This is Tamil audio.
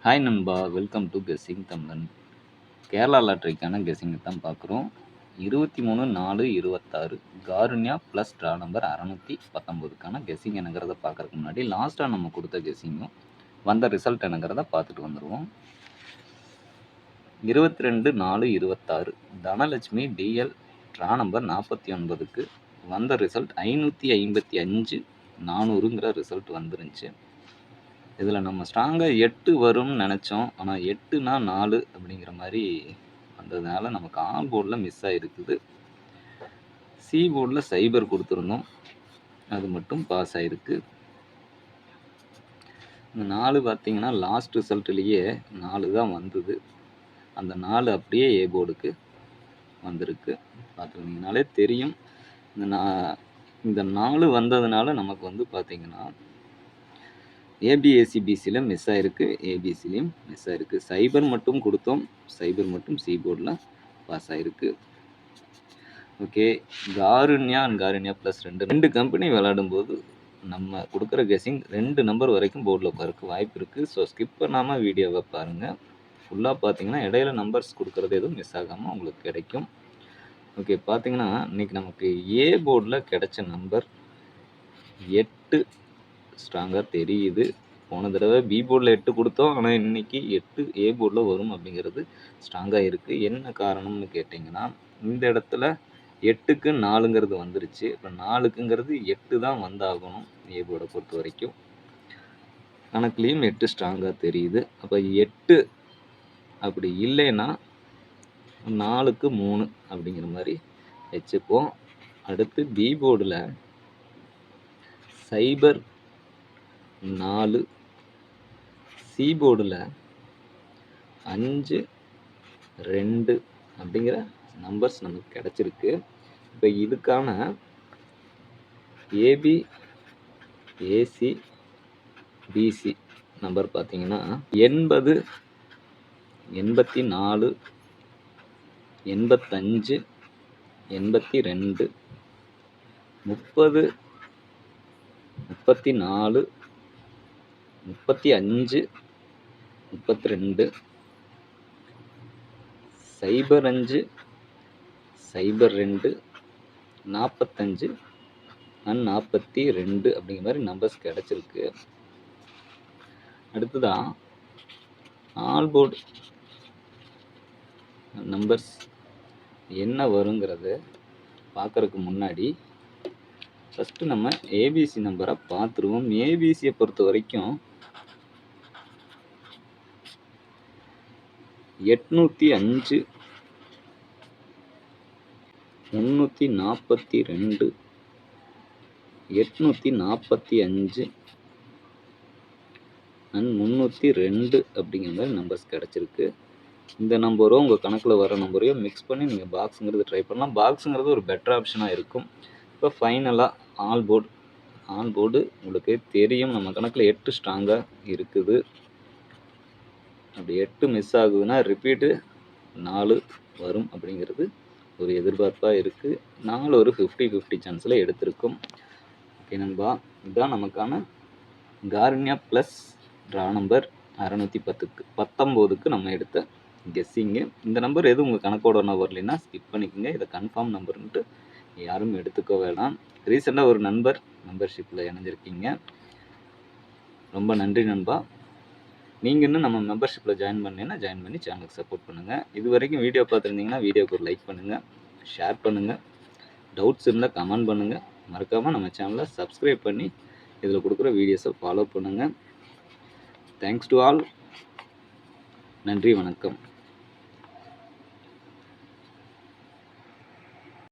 ஹாய் நண்பா, வெல்கம் டு கெஸ்ஸிங் தமிழன். கேரளா லாட்ரிக்கான கெஸ்ஸிங்கை தான் பார்க்குறோம். 23/4/26 காருண்யா ப்ளஸ் ட்ரா நம்பர் 619க்கான கெஸ்ஸிங் என்னங்கிறத பார்க்கறதுக்கு முன்னாடி லாஸ்ட்டாக நம்ம கொடுத்த கெஸ்ஸிங்கும் வந்த ரிசல்ட் என்னங்கிறத பார்த்துட்டு வந்துடுவோம். 22/4/26 தனலட்சுமி டிஎல் ட்ரா நம்பர் 49க்கு வந்த ரிசல்ட் 555/400ங்கிற ரிசல்ட் வந்துருந்துச்சு. இதில் நம்ம ஸ்ட்ராங்காக 8 வரும்னு நினச்சோம். ஆனால் 8னா 4 அப்படிங்கிற மாதிரி வந்ததுனால நமக்கு ஆல் போர்டில் மிஸ் ஆகிருக்குது. சி போர்டில் சைபர் கொடுத்துருந்தோம், அது மட்டும் பாஸ் ஆகிருக்கு. இந்த 4 பார்த்திங்கன்னா லாஸ்ட் ரிசல்ட்லேயே 4 தான் வந்தது. அந்த 4 அப்படியே ஏ போர்டுக்கு வந்திருக்கு. பார்த்துக்கிட்டிங்கனாலே தெரியும். இந்த 4 வந்ததுனால நமக்கு வந்து பார்த்திங்கன்னா ஏபிஏசிபிசியில் மிஸ் ஆகிருக்கு, ஏபிசிலையும் மிஸ் ஆகிருக்கு. சைபர் மட்டும் கொடுத்தோம், சைபர் மட்டும் சி போர்டில் பாஸ் ஆகிருக்கு. Okay, Karunya and Karunya plus ரெண்டு கம்பெனி விளையாடும்போது நம்ம கொடுக்குற கெஸ்ஸிங் 2 நம்பர் வரைக்கும் போர்டில் போகிறதுக்கு வாய்ப்பு இருக்குது. ஸோ ஸ்கிப் பண்ணாமல் வீடியோவை பாருங்கள். ஃபுல்லாக பார்த்தீங்கன்னா இடையில நம்பர்ஸ் கொடுக்குறது எதுவும் மிஸ் ஆகாமல் உங்களுக்கு கிடைக்கும். ஓகே, பார்த்தீங்கன்னா இன்றைக்கி நமக்கு ஏ போர்டில் கிடைச்ச நம்பர் 8 ஸ்ட்ராங்காக தெரியுது. போன தடவை பி போர்டில் 8 கொடுத்தோம், ஆனால் இன்றைக்கி 8 ஏ போர்டில் வரும் அப்படிங்கிறது ஸ்ட்ராங்காக இருக்குது. என்ன காரணம்னு கேட்டிங்கன்னா, இந்த இடத்துல 8க்கு 4ங்கிறது வந்துருச்சு. இப்போ 4க்குங்கிறது 8 தான் வந்தாகணும். ஏ போர்டை பொறுத்த வரைக்கும் கணக்குலேயும் 8 ஸ்ட்ராங்காக தெரியுது. அப்போ 8 அப்படி இல்லைன்னா 4க்கு 3 அப்படிங்கிற மாதிரி வச்சுப்போம். அடுத்து பி போர்டில் சைபர் 4, சி போர்டில் 5, 2 அப்படிங்கிற நம்பர்ஸ் நமக்கு கிடச்சிருக்கு. இப்போ இதுக்கான ஏபி, ஏசி, பிசி நம்பர் பார்த்தீங்கன்னா 80, 84, 85, 82, 30, 34, 35, 32, 05, 02, 45 அண்ட் 42 அப்படிங்கிற மாதிரி நம்பர்ஸ் கிடச்சிருக்கு. அடுத்ததான் ஆல் போர்டு நம்பர்ஸ் என்ன வருங்கிறது பார்க்குறதுக்கு முன்னாடி ஃபஸ்ட்டு நம்ம ஏபிசி நம்பரை பார்த்துருவோம். ஏபிசியை பொறுத்த வரைக்கும் 805, 342, 845 அண்ட் 302 அப்படிங்கிற மாதிரி நம்பர்ஸ் கிடச்சிருக்கு. இந்த நம்பரும் உங்கள் கணக்கில் வர நம்பரையும் மிக்ஸ் பண்ணி நீங்கள் பாக்ஸுங்கிறது ட்ரை பண்ணலாம். பாக்ஸுங்கிறது ஒரு பெட்டர் ஆப்ஷனாக இருக்கும். இப்போ ஃபைனலாக ஆல் போர்டு உங்களுக்கு தெரியும். நம்ம கணக்கில் 8 ஸ்ட்ராங்காக இருக்குது. அப்படி 8 மிஸ் ஆகுதுன்னா ரிப்பீட்டு 4 வரும் அப்படிங்கிறது ஒரு எதிர்பார்ப்பாக இருக்குது. 4 ஒரு 50-50 சான்ஸில் எடுத்திருக்கும். ஓகே நண்பா, இதுதான் நமக்கான காருண்யா ப்ளஸ் ட்ரா நம்பர் 619க்கு நம்ம எடுத்த கெஸ்ஸிங்கு. இந்த நம்பர் எதுவும் உங்கள் கணக்கோட வரலைன்னா ஸ்கிப் பண்ணிக்கோங்க. இதை கன்ஃபார்ம் நம்பர்ன்ட்டு யாரும் எடுத்துக்க வேணாம். ரீசெண்டாக ஒரு நண்பர் மெம்பர்ஷிப்பில் இணைஞ்சிருக்கீங்க, ரொம்ப நன்றி நண்பா. நீங்கள் இன்னும் நம்ம மெம்பர்ஷிப்பில் ஜாயின் பண்ணி சேனலுக்கு சப்போர்ட் பண்ணுங்கள். இது வரைக்கும் வீடியோ பார்த்துருந்தீங்கன்னா வீடியோக்கு ஒரு லைக் பண்ணுங்கள், ஷேர் பண்ணுங்கள், டவுட்ஸ் இருந்தால் கமெண்ட் பண்ணுங்கள். மறக்காமல் நம்ம சேனலை சப்ஸ்கிரைப் பண்ணி இதில் கொடுக்குற வீடியோஸை ஃபாலோ பண்ணுங்கள். Thanks to all. நன்றி, வணக்கம்.